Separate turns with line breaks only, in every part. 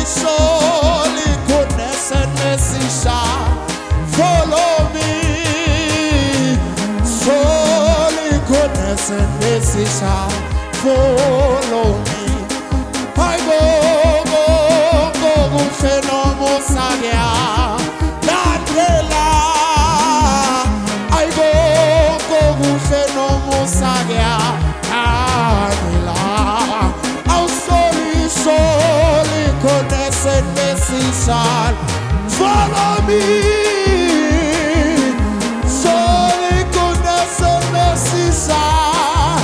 surely goodness and mercy shall follow me. Surely goodness and mercy shall follow me. I go, fenomo sagia, Landela. I go, fenomo sagia, Landela. I'll surely goodness and mercy shall follow me. Surely goodness and mercy shall.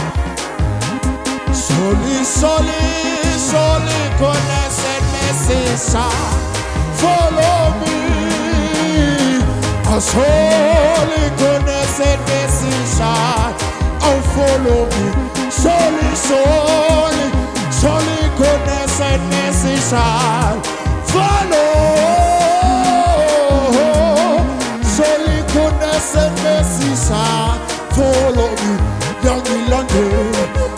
Surely goodness and mercy shall follow me. Surely goodness and mercy shall follow me. Surely goodness and mercy shall follow. Surely goodness and mercy shall follow me. Young London,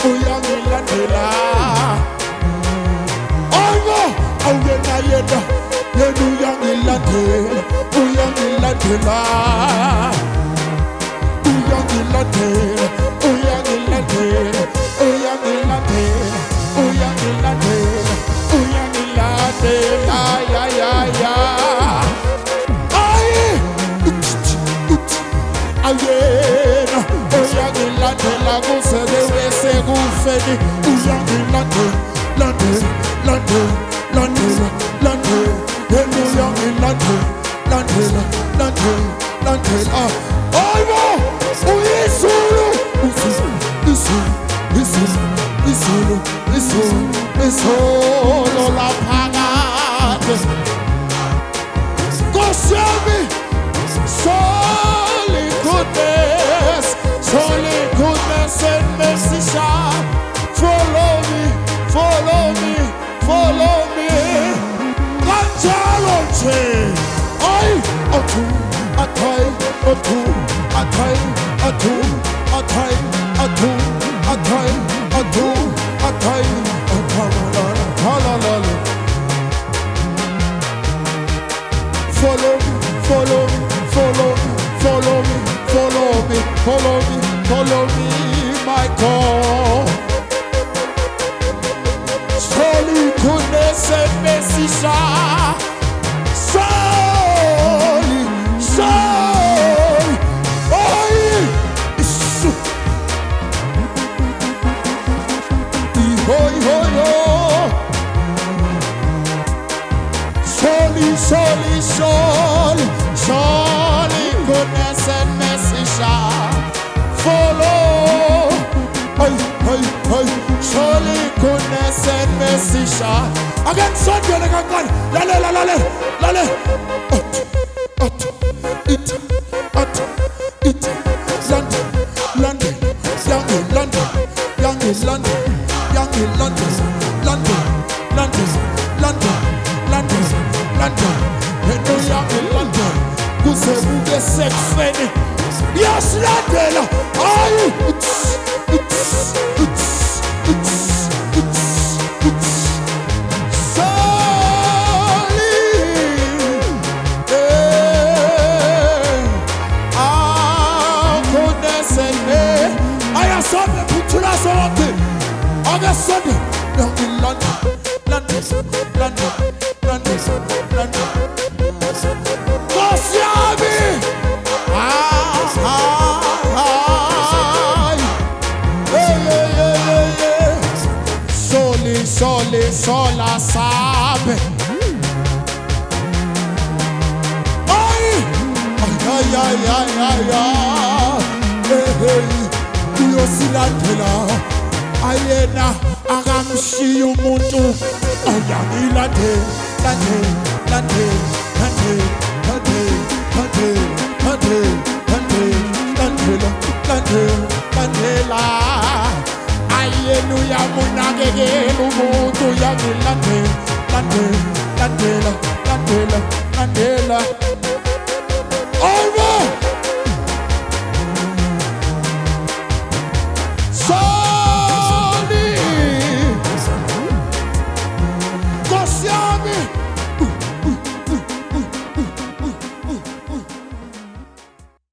oh young London, oh no, oh when I hear you do young London, oh young London, oh young London, oh young London, oh young London, oh young London, oh young London, surely goodness and mercy shall follow me. Follow me, my God. Surely goodness and mercy shall. Surely. Surely goodness and mercy shall follow. Surely goodness and mercy shall. Again, Sunday, lale. London. Yes, London. Goodness and me. I have something to put us on. I got something. London. Sola sabe. Ay. Dios ilandela. Ayena akamshiya umuntu. Ayangilande. Landela. Hallelujah, munagege umuntu yangilande.